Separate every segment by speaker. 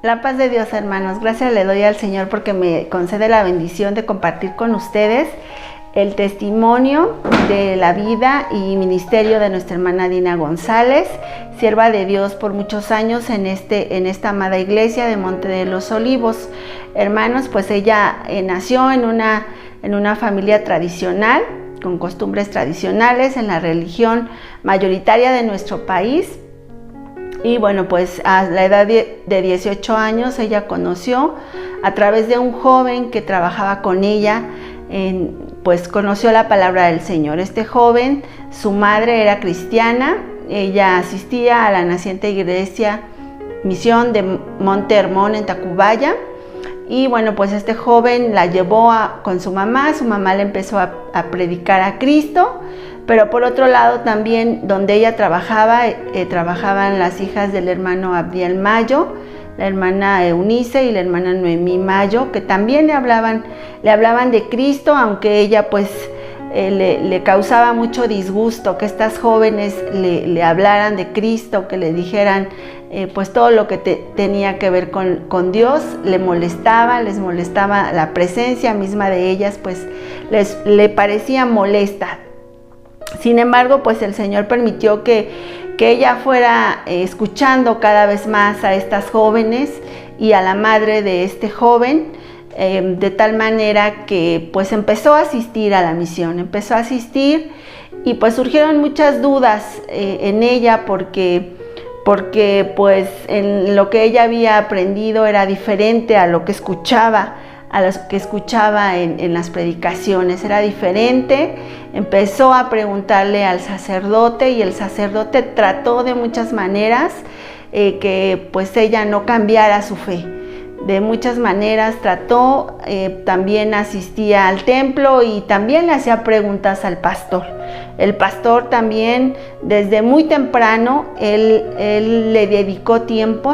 Speaker 1: La paz de Dios, hermanos. Gracias le doy al Señor porque me concede la bendición de compartir con ustedes el testimonio de la vida y ministerio de nuestra hermana Dina González, sierva de Dios por muchos años en esta amada iglesia de Monte de los Olivos. Hermanos, pues ella nació en una familia tradicional, con costumbres tradicionales, en la religión mayoritaria de nuestro país. Y bueno, pues a la edad de 18 años ella conoció a través de un joven que trabajaba con ella, pues conoció la palabra del Señor. Este joven, su madre era cristiana, ella asistía a la naciente iglesia Misión de Monte Hermón en Tacubaya. Y bueno, pues este joven la llevó con su mamá le empezó a predicar a Cristo. Pero por otro lado también donde ella trabajaban las hijas del hermano Abdiel Mayo, la hermana Eunice y la hermana Noemí Mayo, que también le hablaban de Cristo, aunque ella pues le causaba mucho disgusto que estas jóvenes le hablaran de Cristo, que le dijeran pues todo lo que tenía que ver con Dios. Les molestaba la presencia misma de ellas, pues le parecía molesta. Sin embargo, pues el Señor permitió que ella fuera escuchando cada vez más a estas jóvenes y a la madre de este joven, de tal manera que pues empezó a asistir a la misión, y pues surgieron muchas dudas en ella porque pues en lo que ella había aprendido era diferente a lo que escuchaba, en las predicaciones, era diferente. Empezó a preguntarle al sacerdote y el sacerdote trató de muchas maneras que pues ella no cambiara su fe. De muchas maneras trató, también asistía al templo y también le hacía preguntas al pastor. El pastor también, desde muy temprano, él le dedicó tiempo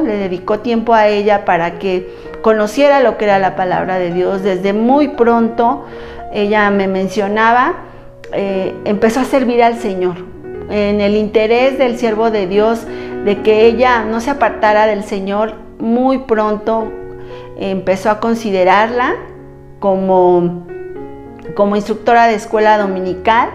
Speaker 1: a ella para que conociera lo que era la palabra de Dios. Desde muy pronto, ella me mencionaba, empezó a servir al Señor, en el interés del siervo de Dios, de que ella no se apartara del Señor. Muy pronto empezó a considerarla como instructora de escuela dominical.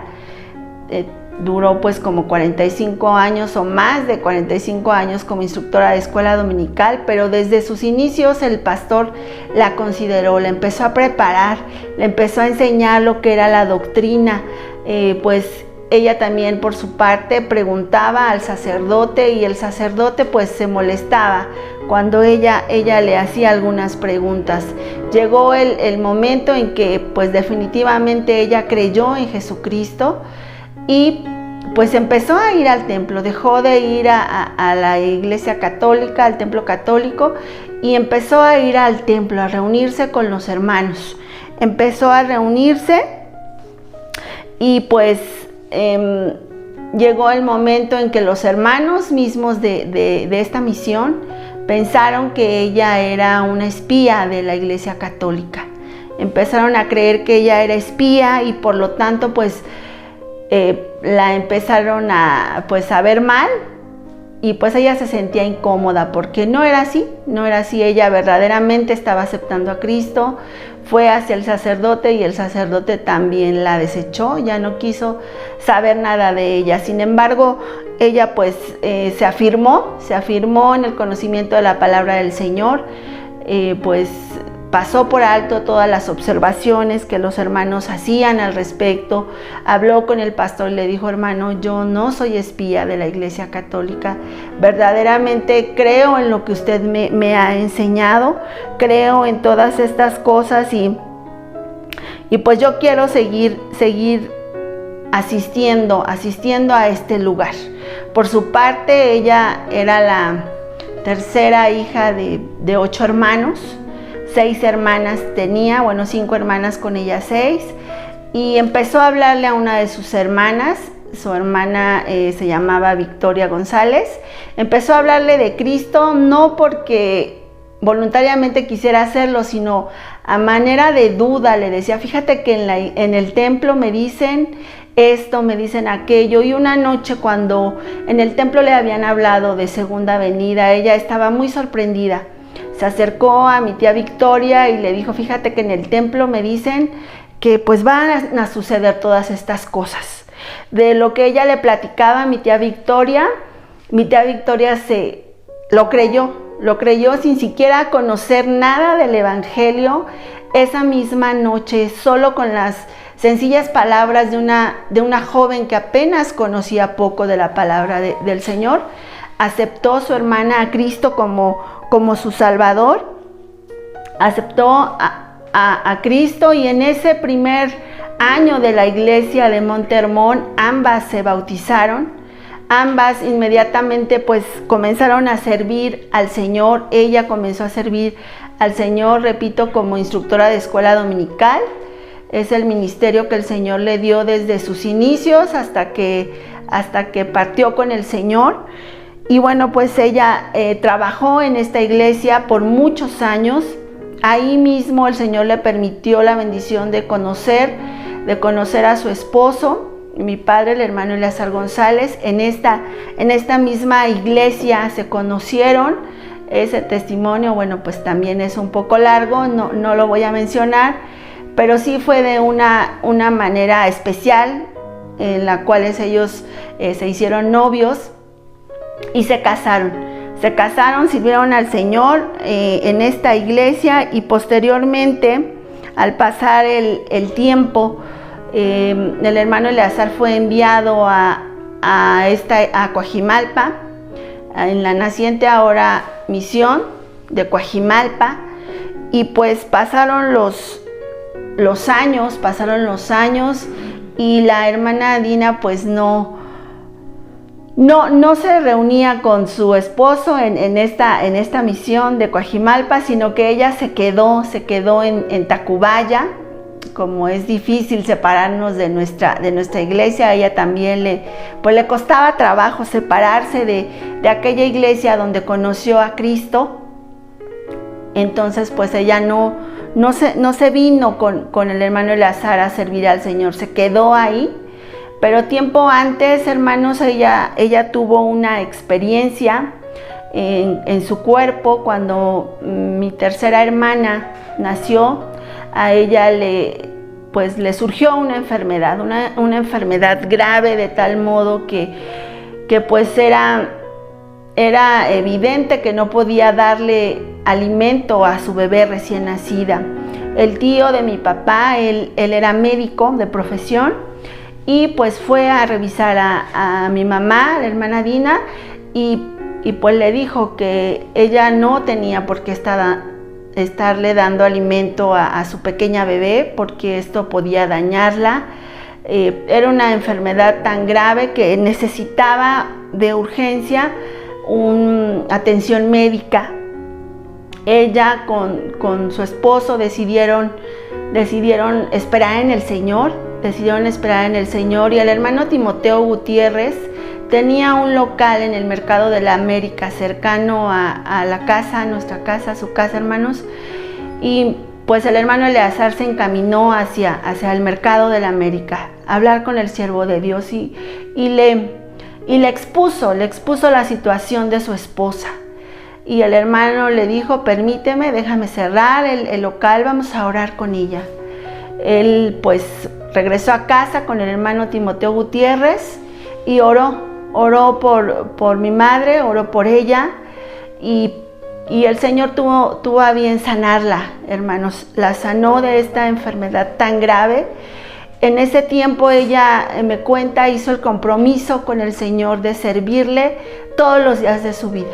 Speaker 1: Duró pues como 45 años o más de 45 años como instructora de escuela dominical, pero desde sus inicios el pastor la consideró, la empezó a preparar, le empezó a enseñar lo que era la doctrina. Pues ella también por su parte preguntaba al sacerdote y el sacerdote pues se molestaba cuando ella le hacía algunas preguntas. Llegó el momento en que pues definitivamente ella creyó en Jesucristo y pues empezó a ir al templo, dejó de ir a la iglesia católica, al templo católico, y empezó a ir al templo, a reunirse con los hermanos. Empezó a reunirse y pues llegó el momento en que los hermanos mismos de esta misión pensaron que ella era una espía de la iglesia católica. Empezaron a creer que ella era espía y por lo tanto pues la empezaron a ver mal, y pues ella se sentía incómoda porque no era así. Ella verdaderamente estaba aceptando a Cristo. Fue hacia el sacerdote y el sacerdote también la desechó, ya no quiso saber nada de ella. Sin embargo, ella pues se afirmó en el conocimiento de la palabra del Señor. Pues pasó por alto todas las observaciones que los hermanos hacían al respecto. Habló con el pastor y le dijo: hermano, yo no soy espía de la iglesia católica. Verdaderamente creo en lo que usted me ha enseñado. Creo en todas estas cosas y pues yo quiero seguir asistiendo a este lugar. Por su parte, ella era la tercera hija de 8 hermanos. 6 hermanas tenía, 5 hermanas con ella 6, y empezó a hablarle a una de sus hermanas. Su hermana se llamaba Victoria González. Empezó a hablarle de Cristo, no porque voluntariamente quisiera hacerlo, sino a manera de duda. Le decía: fíjate que en el templo me dicen esto, me dicen aquello. Y una noche, cuando en el templo le habían hablado de segunda venida, ella estaba muy sorprendida. se acercó a mi tía Victoria y le dijo, fíjate que en el templo me dicen que pues van a suceder todas estas cosas. De lo que ella le platicaba a mi tía Victoria lo creyó sin siquiera conocer nada del Evangelio. Esa misma noche, solo con las sencillas palabras de una joven que apenas conocía poco de la palabra del Señor, aceptó su hermana a Cristo como su Salvador, aceptó a Cristo, y en ese primer año de la iglesia de Monte Hermón, ambas se bautizaron, ambas inmediatamente pues comenzaron a servir al Señor. Ella comenzó a servir al Señor, repito, como instructora de escuela dominical. Es el ministerio que el Señor le dio desde sus inicios hasta que partió con el Señor. Y bueno, pues ella trabajó en esta iglesia por muchos años. Ahí mismo el Señor le permitió la bendición de conocer a su esposo, mi padre, el hermano Eleazar González. En esta misma iglesia se conocieron. Ese testimonio, bueno, pues también es un poco largo, no lo voy a mencionar, pero sí fue de una manera especial, en la cual ellos se hicieron novios y se casaron, sirvieron al Señor en esta iglesia, y posteriormente, al pasar el tiempo, el hermano Eleazar fue enviado a Coajimalpa, en la naciente ahora misión de Coajimalpa, y pues pasaron los años y la hermana Dina pues no se reunía con su esposo en esta misión de Coajimalpa, sino que ella se quedó en Tacubaya. Como es difícil separarnos de nuestra iglesia, a ella también le costaba trabajo separarse de aquella iglesia donde conoció a Cristo. Entonces pues ella no se vino con el hermano Eleazar a servir al Señor, se quedó ahí. Pero tiempo antes, hermanos, ella tuvo una experiencia en su cuerpo. Cuando mi tercera hermana nació, a ella le surgió una enfermedad grave, de tal modo que pues era evidente que no podía darle alimento a su bebé recién nacida. El tío de mi papá, él era médico de profesión, y pues fue a revisar a mi mamá, la hermana Dina, y pues le dijo que ella no tenía por qué estarle dando alimento a su pequeña bebé, porque esto podía dañarla. Era una enfermedad tan grave que necesitaba de urgencia atención médica. Ella con su esposo decidieron esperar en el Señor, y el hermano Timoteo Gutiérrez tenía un local en el Mercado de la América, cercano a la casa, a nuestra casa, a su casa, hermanos. Y pues el hermano Eleazar se encaminó hacia el Mercado de la América a hablar con el siervo de Dios, y le expuso la situación de su esposa. Y el hermano le dijo, permíteme, déjame cerrar el local, vamos a orar con ella. Él pues regresó a casa con el hermano Timoteo Gutiérrez y oró por mi madre, oró por ella, y el Señor tuvo a bien sanarla, hermanos. La sanó de esta enfermedad tan grave. En ese tiempo ella me cuenta, hizo el compromiso con el Señor de servirle todos los días de su vida.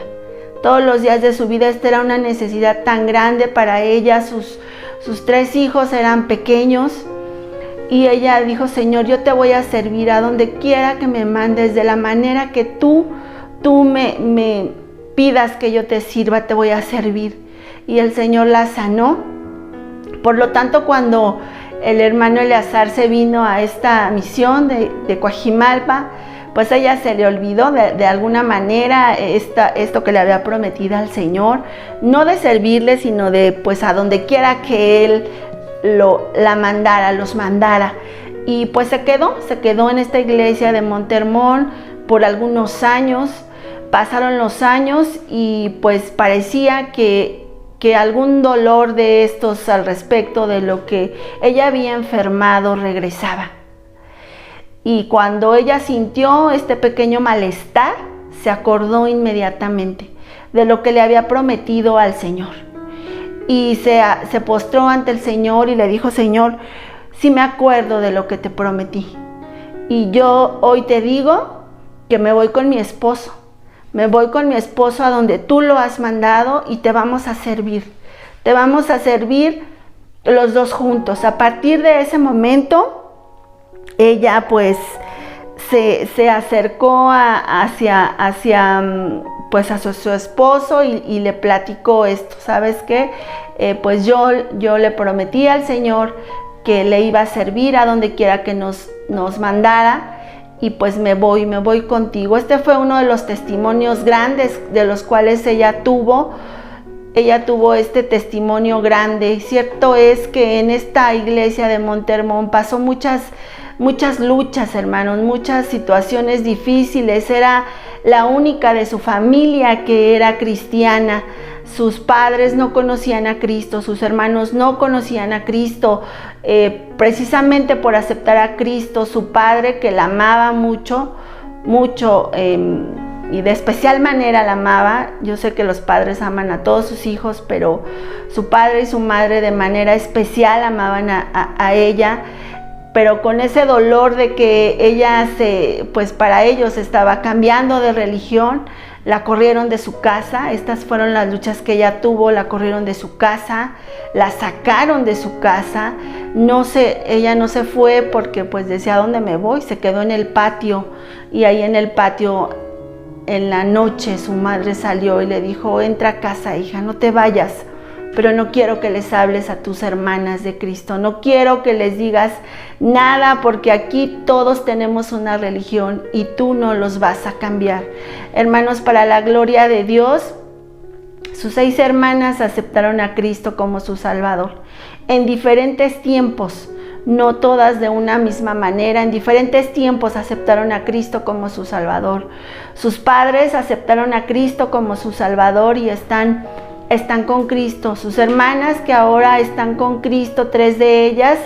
Speaker 1: Todos los días de su vida. Esta era una necesidad tan grande para ella. Sus 3 hijos eran pequeños. Y ella dijo, Señor, yo te voy a servir a donde quiera que me mandes, de la manera que tú me pidas que yo te sirva, te voy a servir. Y el Señor la sanó. Por lo tanto, cuando el hermano Eleazar se vino a esta misión de Coajimalpa, pues a ella se le olvidó de alguna manera esto que le había prometido al Señor, no de servirle, sino de pues a donde quiera que Él los mandara. Y pues se quedó en esta iglesia de Monte Hermón por algunos años. Pasaron los años y pues parecía que que algún dolor de estos al respecto de lo que ella había enfermado regresaba. Y cuando ella sintió este pequeño malestar, se acordó inmediatamente de lo que le había prometido al Señor. Y se postró ante el Señor y le dijo: Señor, sí me acuerdo de lo que te prometí. Y yo hoy te digo que me voy con mi esposo. Me voy con mi esposo a donde tú lo has mandado y te vamos a servir. Te vamos a servir los dos juntos. A partir de ese momento, ella pues se acercó hacia pues a su esposo y le platicó esto. ¿Sabes qué? Pues yo le prometí al Señor que le iba a servir a donde quiera que nos mandara. Y pues me voy contigo. Este fue uno de los testimonios grandes de los cuales ella tuvo este testimonio grande. Cierto es que en esta iglesia de Monte Hermón pasó muchas luchas, hermanos, muchas situaciones difíciles. Era la única de su familia que era cristiana. Sus padres no conocían a Cristo, sus hermanos no conocían a Cristo. Precisamente por aceptar a Cristo, su padre, que la amaba mucho, y de especial manera la amaba. Yo sé que los padres aman a todos sus hijos, pero su padre y su madre de manera especial amaban a ella. Pero con ese dolor de que ella pues para ellos estaba cambiando de religión, la corrieron de su casa. Estas fueron las luchas que ella tuvo. La corrieron de su casa, la sacaron de su casa. Ella no se fue porque pues decía: ¿a dónde me voy? Se quedó en el patio, y ahí en el patio, en la noche, su madre salió y le dijo: entra a casa, hija, no te vayas, pero no quiero que les hables a tus hermanas de Cristo, no quiero que les digas nada, porque aquí todos tenemos una religión y tú no los vas a cambiar. Hermanos, para la gloria de Dios, sus 6 hermanas aceptaron a Cristo como su Salvador en diferentes tiempos, no todas de una misma manera. En diferentes tiempos aceptaron a Cristo como su Salvador. Sus padres aceptaron a Cristo como su Salvador y están con Cristo. Sus hermanas, que ahora están con Cristo, 3 de ellas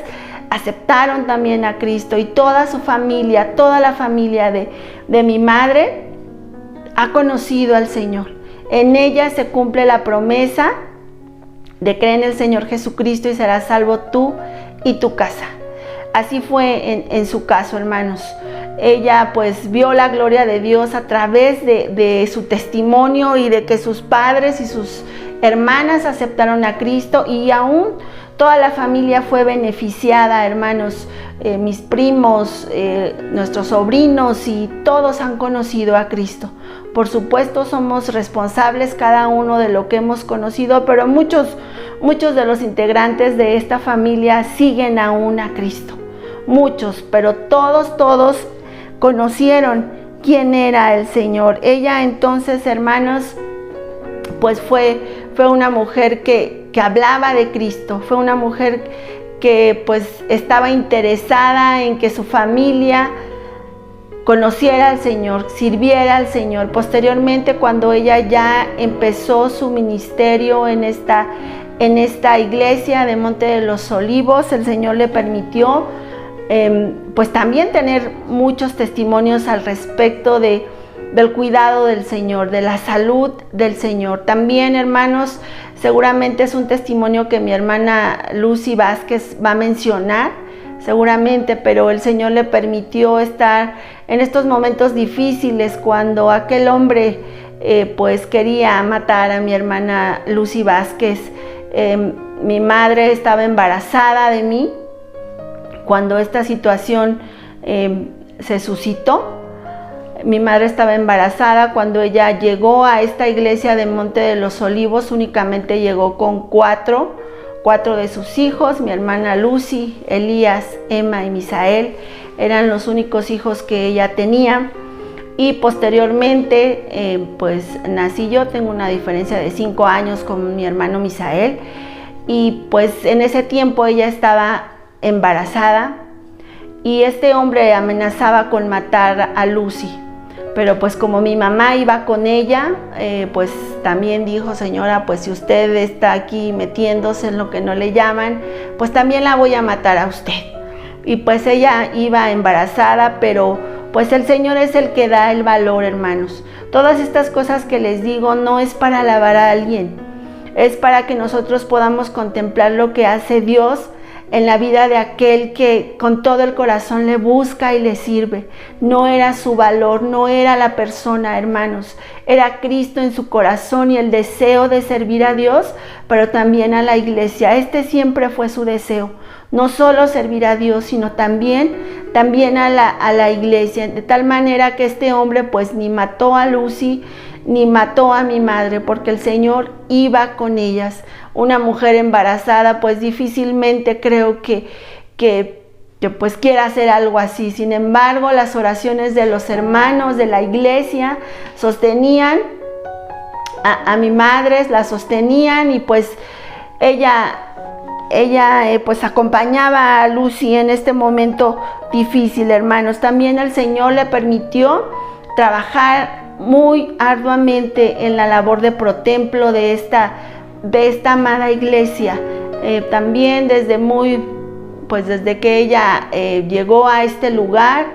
Speaker 1: aceptaron también a Cristo, y toda su familia, toda la familia de mi madre ha conocido al Señor. En ella se cumple la promesa de creer en el Señor Jesucristo y serás salvo tú y tu casa. Así fue en su caso, hermanos. Ella pues vio la gloria de Dios a través de su testimonio y de que sus padres y sus hermanas aceptaron a Cristo, y aún toda la familia fue beneficiada, hermanos. Mis primos, nuestros sobrinos, y todos han conocido a Cristo. Por supuesto, somos responsables cada uno de lo que hemos conocido, pero muchos de los integrantes de esta familia siguen aún a Cristo. Muchos, pero todos conocieron quién era el Señor. Ella entonces, hermanos, pues fue una mujer que hablaba de Cristo, fue una mujer que pues estaba interesada en que su familia conociera al Señor, sirviera al Señor. Posteriormente, cuando ella ya empezó su ministerio en esta iglesia de Monte de los Olivos, el Señor le permitió pues también tener muchos testimonios al respecto del cuidado del Señor, de la salud del Señor. También, hermanos, seguramente es un testimonio que mi hermana Lucy Vázquez va a mencionar, seguramente, pero el Señor le permitió estar en estos momentos difíciles cuando aquel hombre pues quería matar a mi hermana Lucy Vázquez. Mi madre estaba embarazada de mí cuando esta situación se suscitó. Mi madre estaba embarazada cuando ella llegó a esta iglesia de Monte de los Olivos. Únicamente llegó con cuatro de sus hijos: mi hermana Lucy, Elías, Emma y Misael. Eran los únicos hijos que ella tenía. Y posteriormente pues nací yo. Tengo una diferencia de 5 años con mi hermano Misael, y pues en ese tiempo ella estaba embarazada, y este hombre amenazaba con matar a Lucy pero pues como mi mamá iba con ella, pues también dijo, señora, pues si usted está aquí metiéndose en lo que no le llaman, pues también la voy a matar a usted. Y pues ella iba embarazada, pero pues el Señor es el que da el valor, hermanos. Todas estas cosas que les digo no es para alabar a alguien, es para que nosotros podamos contemplar lo que hace Dios en la vida de aquel que con todo el corazón le busca y le sirve. No era su valor, no era la persona, hermanos, era Cristo en su corazón y el deseo de servir a Dios, pero también a la iglesia. Este siempre fue su deseo, no solo servir a Dios, sino también a la iglesia, de tal manera que este hombre pues ni mató a Lucy, ni mató a mi madre, porque el Señor iba con ellas. Una mujer embarazada pues difícilmente creo que pues quiera hacer algo así. Sin embargo, las oraciones de los hermanos de la iglesia sostenían a mi madre, la sostenían, y pues ella pues acompañaba a Lucy en este momento difícil, hermanos. También el Señor le permitió trabajar muy arduamente en la labor de protemplo de esta amada iglesia. También desde que ella llegó a este lugar,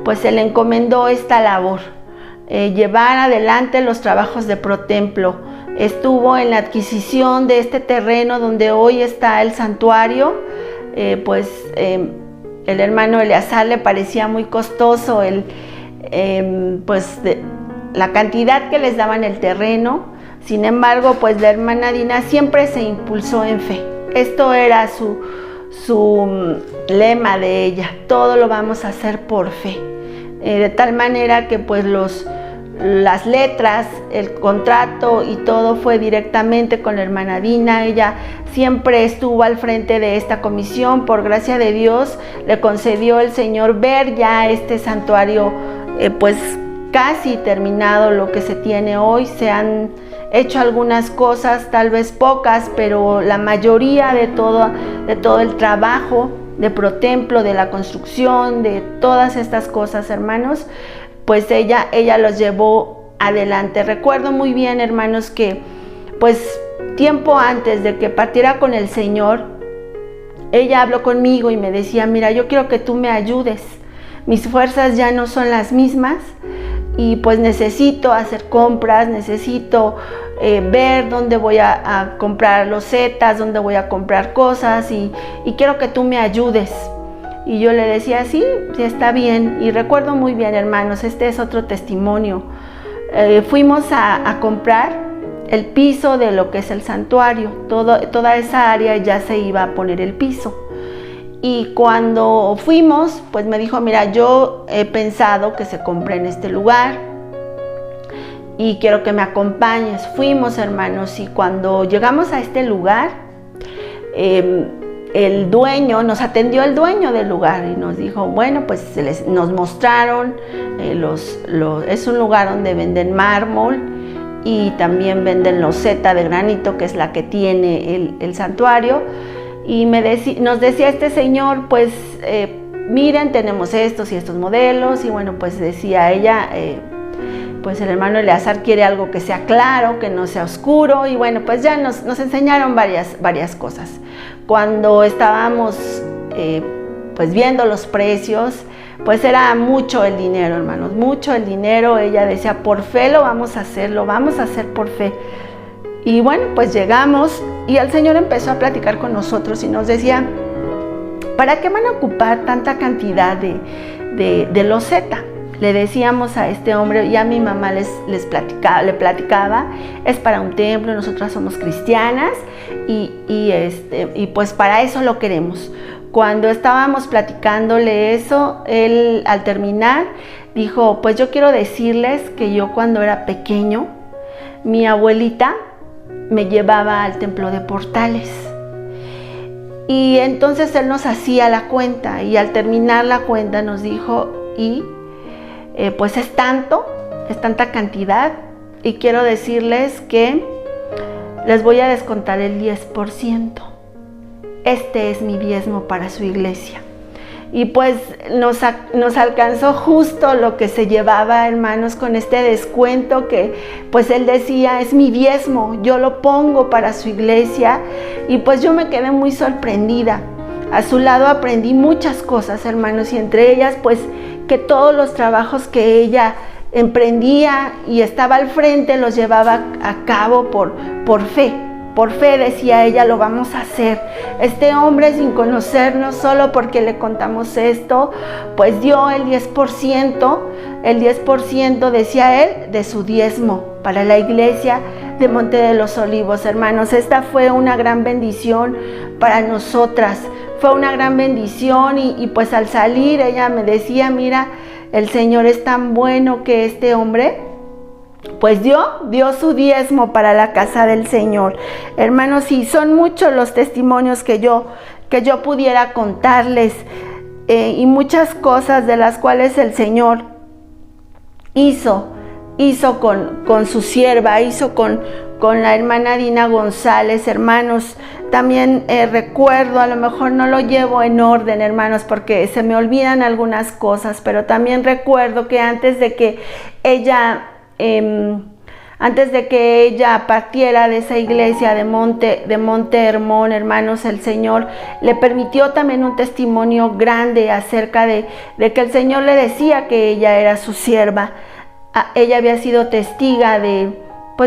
Speaker 1: pues se le encomendó esta labor, llevar adelante los trabajos de protemplo. Estuvo en la adquisición de este terreno donde hoy está el santuario. El hermano Eleazar le parecía muy costoso la cantidad que les daban el terreno. Sin embargo, pues la hermana Dina siempre se impulsó en fe. Esto era su lema de ella: todo lo vamos a hacer por fe. De tal manera que pues las letras, el contrato y todo fue directamente con la hermana Dina. Ella siempre estuvo al frente de esta comisión. Por gracia de Dios le concedió el Señor ver ya este santuario pues casi terminado, lo que se tiene hoy. Se han hecho algunas cosas, tal vez pocas, pero la mayoría de todo el trabajo de protemplo, de la construcción, de todas estas cosas, hermanos, pues ella los llevó adelante. Recuerdo muy bien, hermanos, que pues tiempo antes de que partiera con el Señor, ella habló conmigo y me decía: mira, yo quiero que tú me ayudes, mis fuerzas ya no son las mismas, y pues necesito hacer compras, necesito ver dónde voy a comprar losetas, dónde voy a comprar cosas, y quiero que tú me ayudes. Y yo le decía: sí, está bien. Y recuerdo muy bien, hermanos, este es otro testimonio. Fuimos a comprar el piso de lo que es el santuario. Toda esa área ya se iba a poner el piso. Y cuando fuimos, pues me dijo: mira, yo he pensado que se compre en este lugar y quiero que me acompañes. Fuimos, hermanos, y cuando llegamos a este lugar, nos atendió el dueño del lugar y nos dijo: bueno, pues nos mostraron, es un lugar donde venden mármol y también venden loseta de granito, que es la que tiene el santuario. Y nos decía este señor: pues miren, tenemos estos y estos modelos. Y bueno, pues decía ella, pues el hermano Eleazar quiere algo que sea claro, que no sea oscuro. Y bueno, pues ya nos enseñaron varias cosas. Cuando estábamos pues viendo los precios, pues era mucho el dinero, hermanos, mucho el dinero. Ella decía: por fe lo vamos a hacer por fe. Y bueno, pues llegamos y el Señor empezó a platicar con nosotros y nos decía: ¿para qué van a ocupar tanta cantidad de loseta? Le decíamos a este hombre, y a mi mamá le platicaba: es para un templo, nosotras somos cristianas y pues para eso lo queremos. Cuando estábamos platicándole eso, él al terminar dijo: pues yo quiero decirles que yo cuando era pequeño, mi abuelita me llevaba al templo de Portales. Y entonces él nos hacía la cuenta, y al terminar la cuenta nos dijo: pues es tanta cantidad, y quiero decirles que les voy a descontar el 10%. Este es mi diezmo para su iglesia. y pues nos alcanzó justo lo que se llevaba, hermanos, con este descuento que pues él decía, es mi diezmo, yo lo pongo para su iglesia, y pues yo me quedé muy sorprendida. A su lado aprendí muchas cosas, hermanos, y entre ellas pues que todos los trabajos que ella emprendía y estaba al frente los llevaba a cabo por fe. Por fe, decía ella, lo vamos a hacer. Este hombre, sin conocernos, solo porque le contamos esto, pues dio el 10%, decía él, de su diezmo para la iglesia de Monte de los Olivos, hermanos. Esta fue una gran bendición para nosotras, fue una gran bendición y pues al salir ella me decía, mira, el Señor es tan bueno que este hombre pues dio su diezmo para la casa del Señor. Hermanos, y son muchos los testimonios que yo pudiera contarles, y muchas cosas de las cuales el Señor hizo con su sierva, hizo con la hermana Dina González, hermanos. También recuerdo, a lo mejor no lo llevo en orden, hermanos, porque se me olvidan algunas cosas, pero también recuerdo que antes de que ella partiera de esa iglesia de Monte Hermón, hermanos, el Señor le permitió también un testimonio grande acerca de que el Señor le decía que ella era su sierva. Ella había sido testiga de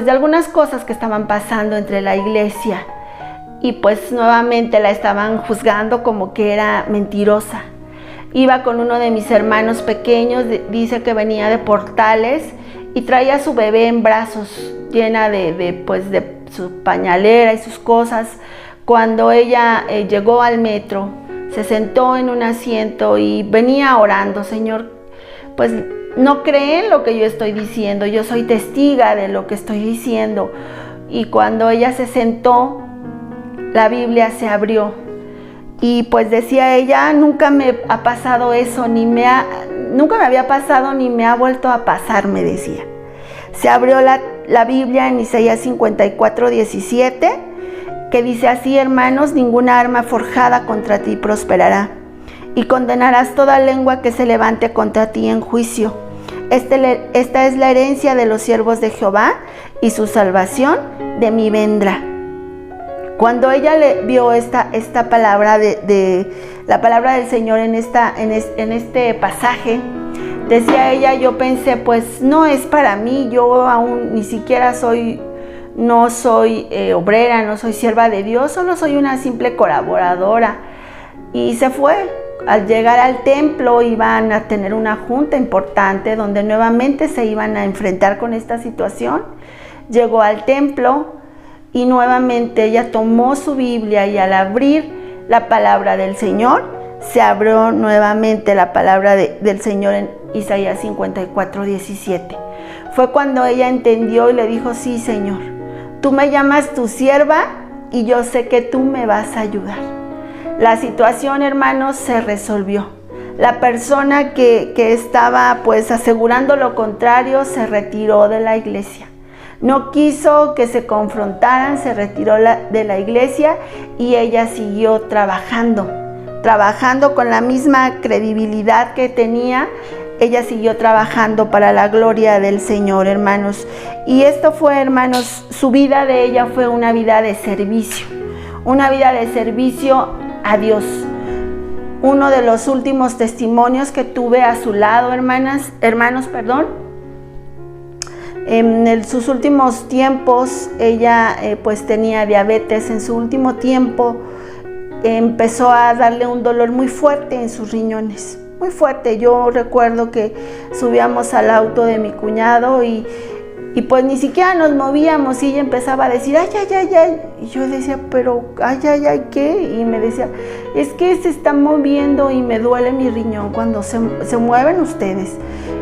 Speaker 1: algunas cosas que estaban pasando entre la iglesia, y pues nuevamente la estaban juzgando como que era mentirosa. Iba con uno de mis hermanos pequeños, dice que venía de Portales, y traía a su bebé en brazos, llena de su pañalera y sus cosas. Cuando ella llegó al metro, se sentó en un asiento y venía orando, Señor, pues no creen lo que yo estoy diciendo, yo soy testiga de lo que estoy diciendo. Y cuando ella se sentó, la Biblia se abrió. Y pues decía ella, nunca me ha pasado eso, nunca me había pasado ni me ha vuelto a pasar, me decía. Se abrió la Biblia en Isaías 54:17, que dice así, hermanos, ninguna arma forjada contra ti prosperará, y condenarás toda lengua que se levante contra ti en juicio. Esta es la herencia de los siervos de Jehová, y su salvación de mí vendrá. Cuando ella le vio esta palabra la palabra del Señor en este pasaje, decía ella, yo pensé, pues no es para mí, yo aún ni siquiera no soy obrera, no soy sierva de Dios, solo soy una simple colaboradora. Y se fue. Al llegar al templo iban a tener una junta importante donde nuevamente se iban a enfrentar con esta situación. Llegó al templo y nuevamente ella tomó su Biblia, y al abrir la palabra del Señor, se abrió nuevamente la palabra del Señor en Isaías 54:17. Fue cuando ella entendió y le dijo, sí, Señor, tú me llamas tu sierva y yo sé que tú me vas a ayudar. La situación, hermanos, se resolvió. La persona que estaba pues asegurando lo contrario se retiró de la iglesia. No quiso que se confrontaran, se retiró de la iglesia, y ella siguió trabajando con la misma credibilidad que tenía. Ella siguió trabajando para la gloria del Señor, hermanos. Y esto fue, hermanos, su vida de ella fue una vida de servicio a Dios. Uno de los últimos testimonios que tuve a su lado, hermanos, en sus últimos tiempos, ella pues tenía diabetes. En su último tiempo empezó a darle un dolor muy fuerte en sus riñones, muy fuerte. Yo recuerdo que subíamos al auto de mi cuñado y pues ni siquiera nos movíamos, y ella empezaba a decir, ay, ay, ay, ay. Y yo decía, pero, ay, ay, ay, ¿qué? Y me decía, es que se está moviendo y me duele mi riñón cuando se mueven ustedes.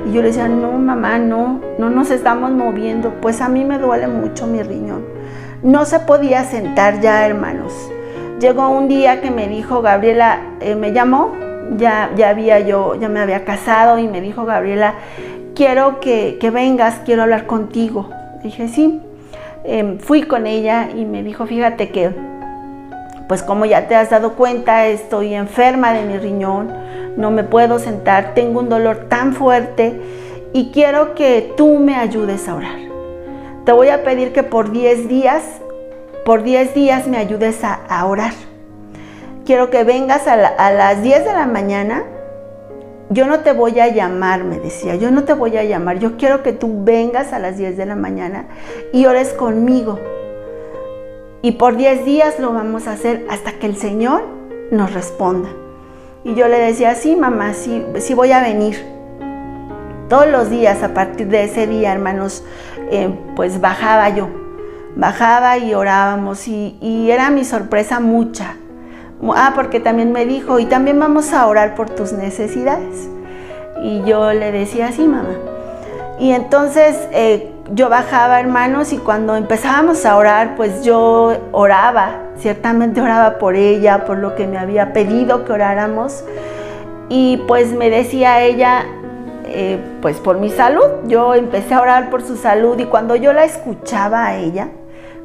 Speaker 1: Y yo le decía, no, mamá, no nos estamos moviendo, pues a mí me duele mucho mi riñón. No se podía sentar ya, hermanos. Llegó un día que me dijo, Gabriela, me llamó, ya me había casado, y me dijo, Gabriela, quiero que vengas, quiero hablar contigo. Dije, sí. Fui con ella y me dijo, fíjate que, pues como ya te has dado cuenta, estoy enferma de mi riñón, no me puedo sentar, tengo un dolor tan fuerte y quiero que tú me ayudes a orar. Te voy a pedir que por 10 días me ayudes a orar. Quiero que vengas a las 10 de la mañana. Yo no te voy a llamar, me decía, yo no te voy a llamar. Yo quiero que tú vengas a las 10 de la mañana y ores conmigo. Y por 10 días lo vamos a hacer hasta que el Señor nos responda. Y yo le decía, sí, mamá, sí voy a venir. Todos los días, a partir de ese día, hermanos, pues bajaba y orábamos y era mi sorpresa mucha. Porque también me dijo, y también vamos a orar por tus necesidades. Y yo le decía, sí, mamá. Y entonces yo bajaba, hermanos, y cuando empezábamos a orar, pues yo oraba, ciertamente oraba por ella, por lo que me había pedido que oráramos. Y pues me decía ella, pues por mi salud, yo empecé a orar por su salud y cuando yo la escuchaba a ella,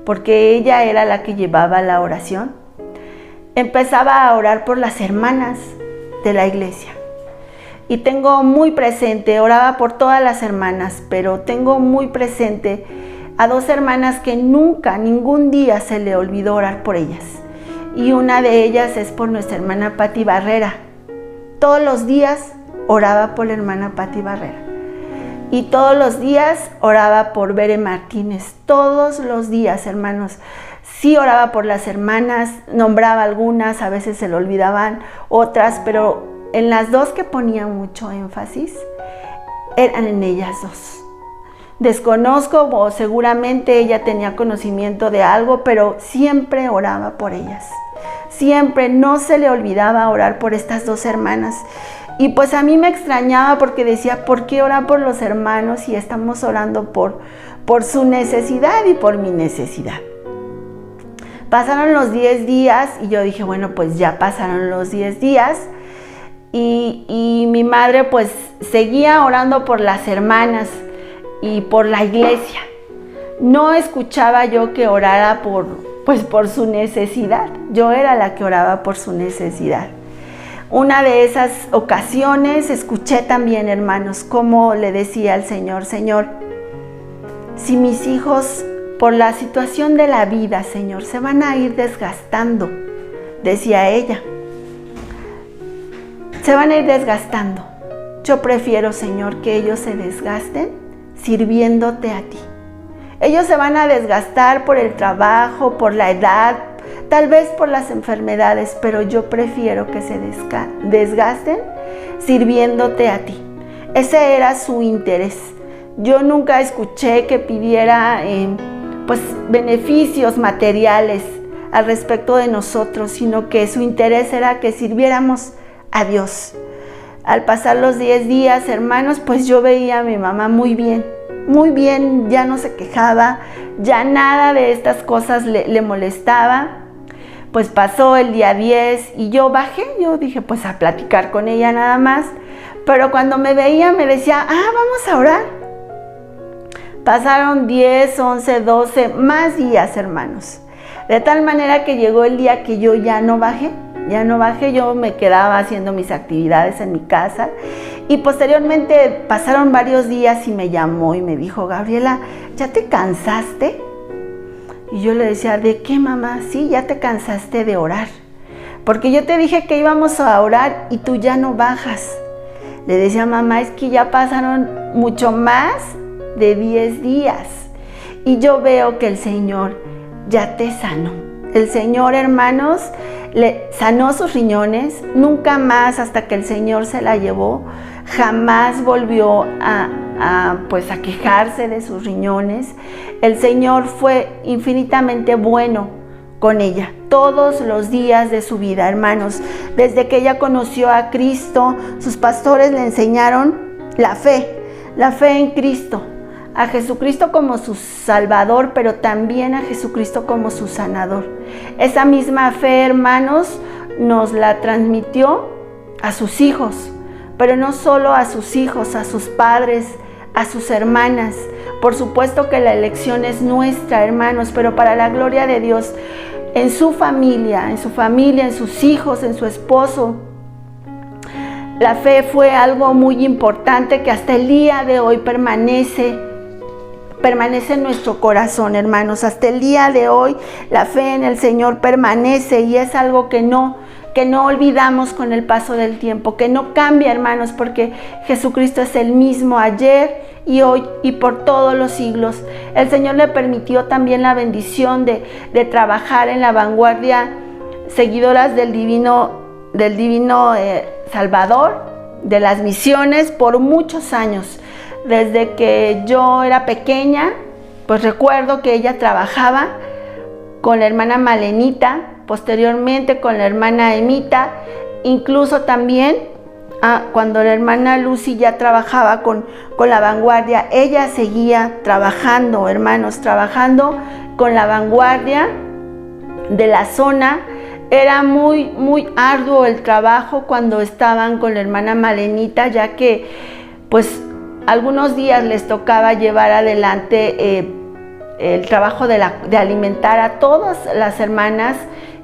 Speaker 1: porque ella era la que llevaba la oración, empezaba a orar por las hermanas de la iglesia. Y tengo muy presente, oraba por todas las hermanas, pero tengo muy presente a 2 hermanas que nunca, ningún día se le olvidó orar por ellas. Y una de ellas es por nuestra hermana Pati Barrera. Todos los días oraba por la hermana Pati Barrera. Y todos los días oraba por Bere Martínez. Todos los días, hermanos. Sí oraba por las hermanas, nombraba algunas, a veces se le olvidaban otras, pero en las 2 que ponía mucho énfasis, eran en ellas 2. Desconozco o seguramente ella tenía conocimiento de algo, pero siempre oraba por ellas. Siempre no se le olvidaba orar por estas 2 hermanas. Y pues a mí me extrañaba porque decía, ¿por qué orar por los hermanos si estamos orando por su necesidad y por mi necesidad? Pasaron los 10 días y yo dije, bueno, pues ya pasaron los 10 días y mi madre pues seguía orando por las hermanas y por la iglesia. No escuchaba yo que orara por su necesidad. Yo era la que oraba por su necesidad. Una de esas ocasiones escuché también, hermanos, cómo le decía al Señor, Señor, si mis hijos por la situación de la vida, Señor, se van a ir desgastando, decía ella. Se van a ir desgastando. Yo prefiero, Señor, que ellos se desgasten sirviéndote a ti. Ellos se van a desgastar por el trabajo, por la edad, tal vez por las enfermedades, pero yo prefiero que se desgasten sirviéndote a ti. Ese era su interés. Yo nunca escuché que pidiera beneficios materiales al respecto de nosotros, sino que su interés era que sirviéramos a Dios. Al pasar los 10 días, hermanos, pues yo veía a mi mamá muy bien, ya no se quejaba, ya nada de estas cosas le molestaba. Pues pasó el día 10 y yo bajé, yo dije pues a platicar con ella nada más, pero cuando me veía me decía, vamos a orar. Pasaron 10, 11, 12, más días, hermanos. De tal manera que llegó el día que yo ya no bajé, yo me quedaba haciendo mis actividades en mi casa. Y posteriormente pasaron varios días y me llamó y me dijo, Gabriela, ¿ya te cansaste? Y yo le decía, ¿de qué, mamá? Sí, ya te cansaste de orar. Porque yo te dije que íbamos a orar y tú ya no bajas. Le decía, mamá, es que ya pasaron mucho más de 10 días. Y yo veo que el Señor ya te sanó. El Señor, hermanos, le sanó sus riñones. Nunca más, hasta que el Señor se la llevó, jamás volvió a quejarse de sus riñones. El Señor fue infinitamente bueno con ella todos los días de su vida, hermanos. Desde que ella conoció a Cristo, sus pastores le enseñaron la fe en Cristo, a Jesucristo como su Salvador, pero también a Jesucristo como su sanador. Esa misma fe, hermanos, nos la transmitió a sus hijos, pero no solo a sus hijos, a sus padres, a sus hermanas. Por supuesto que la elección es nuestra, hermanos, pero para la gloria de Dios, en su familia, en sus hijos, en su esposo, La fe fue algo muy importante que hasta el día de hoy permanece en nuestro corazón, hermanos. Hasta el día de hoy la fe en el Señor permanece y es algo que no olvidamos con el paso del tiempo, que no cambia, hermanos, porque Jesucristo es el mismo ayer y hoy y por todos los siglos. El Señor le permitió también la bendición de trabajar en la vanguardia, seguidoras del divino Salvador, de las misiones, por muchos años. Desde que yo era pequeña, pues recuerdo que ella trabajaba con la hermana Malenita, posteriormente con la hermana Emita, incluso también cuando la hermana Lucy ya trabajaba con la vanguardia, ella seguía trabajando, hermanos, trabajando con la vanguardia de la zona. Era muy, muy arduo el trabajo cuando estaban con la hermana Malenita, ya que pues algunos días les tocaba llevar adelante el trabajo de alimentar a todas las hermanas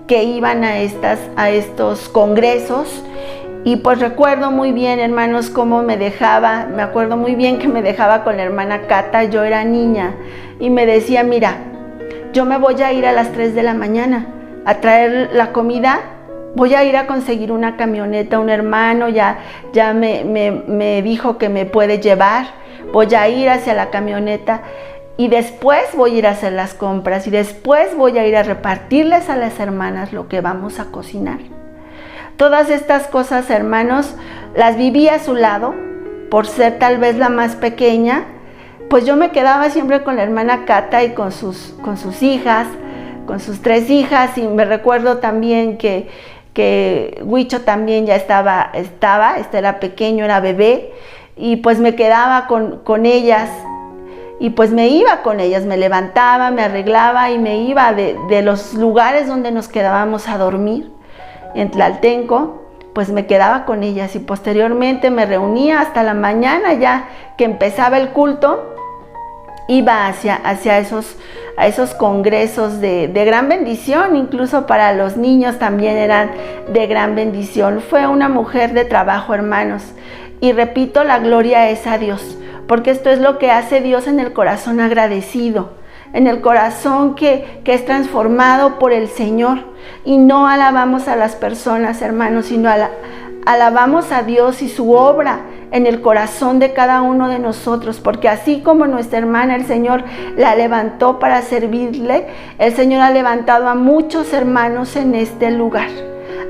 Speaker 1: que iban a estos congresos. Y pues recuerdo muy bien, hermanos, cómo me acuerdo muy bien que me dejaba con la hermana Cata. Yo era niña y me decía: mira, yo me voy a ir a las 3 de la mañana a traer la comida, voy a ir a conseguir una camioneta, un hermano ya me dijo que me puede llevar, voy a ir hacia la camioneta y después voy a ir a hacer las compras y después voy a ir a repartirles a las hermanas lo que vamos a cocinar. Todas estas cosas, hermanos, las viví a su lado, por ser tal vez la más pequeña. Pues yo me quedaba siempre con la hermana Cata y con sus hijas, con sus 3 hijas, y me recuerdo también que Huicho también ya estaba, era pequeño, era bebé, y pues me quedaba con ellas, y pues me iba con ellas, me levantaba, me arreglaba y me iba de los lugares donde nos quedábamos a dormir, en Tlaltenco, pues me quedaba con ellas, y posteriormente me reunía hasta la mañana, ya que empezaba el culto, iba hacia esos congresos de gran bendición, incluso para los niños también eran de gran bendición. Fue una mujer de trabajo, hermanos, y repito, la gloria es a Dios, porque esto es lo que hace Dios en el corazón agradecido, en el corazón que es transformado por el Señor. Y no alabamos a las personas, hermanos, sino alabamos a Dios y su obra en el corazón de cada uno de nosotros, porque así como nuestra hermana, el Señor la levantó para servirle, el Señor ha levantado a muchos hermanos en este lugar,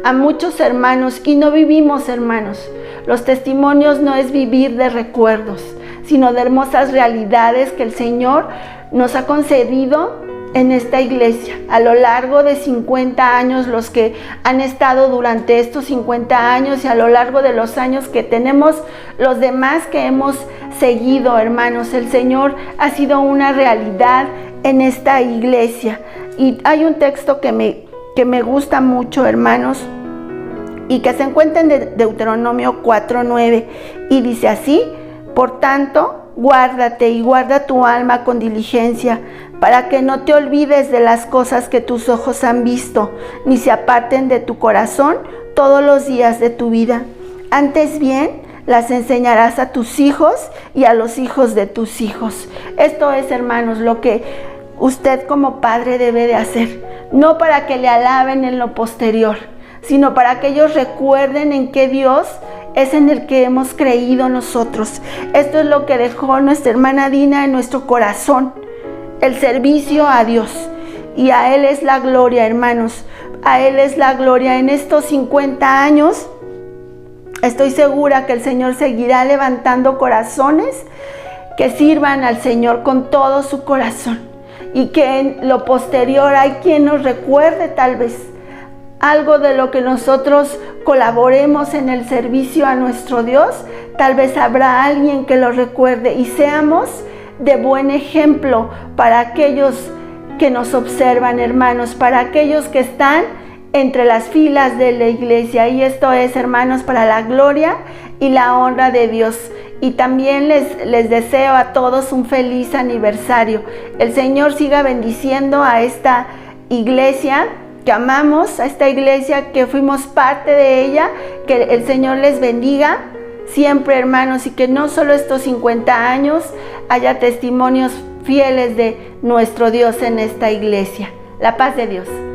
Speaker 1: a muchos hermanos, y no vivimos, hermanos. Los testimonios no es vivir de recuerdos, sino de hermosas realidades que el Señor nos ha concedido en esta iglesia. A lo largo de 50 años, los que han estado durante estos 50 años y a lo largo de los años que tenemos los demás que hemos seguido, hermanos, el Señor ha sido una realidad en esta iglesia. Y hay un texto que me gusta mucho, hermanos, y que se encuentra en Deuteronomio 4:9, y dice así: por tanto, guárdate y guarda tu alma con diligencia, para que no te olvides de las cosas que tus ojos han visto, ni se aparten de tu corazón todos los días de tu vida. Antes bien, las enseñarás a tus hijos y a los hijos de tus hijos. Esto es, hermanos, lo que usted como padre debe de hacer, no para que le alaben en lo posterior, sino para que ellos recuerden en qué Dios es en el que hemos creído nosotros. Esto es lo que dejó nuestra hermana Dina en nuestro corazón, el servicio a Dios. Y a Él es la gloria, hermanos, a Él es la gloria. En estos 50 años estoy segura que el Señor seguirá levantando corazones que sirvan al Señor con todo su corazón, y que en lo posterior hay quien nos recuerde tal vez algo de lo que nosotros colaboremos en el servicio a nuestro Dios. Tal vez habrá alguien que lo recuerde, y seamos de buen ejemplo para aquellos que nos observan, hermanos, para aquellos que están entre las filas de la iglesia. Y esto es, hermanos, para la gloria y la honra de Dios. Y también les deseo a todos un feliz aniversario. El Señor siga bendiciendo a esta iglesia que amamos a esta iglesia, que fuimos parte de ella. Que el Señor les bendiga siempre, hermanos, y que no solo estos 50 años haya testimonios fieles de nuestro Dios en esta iglesia. La paz de Dios.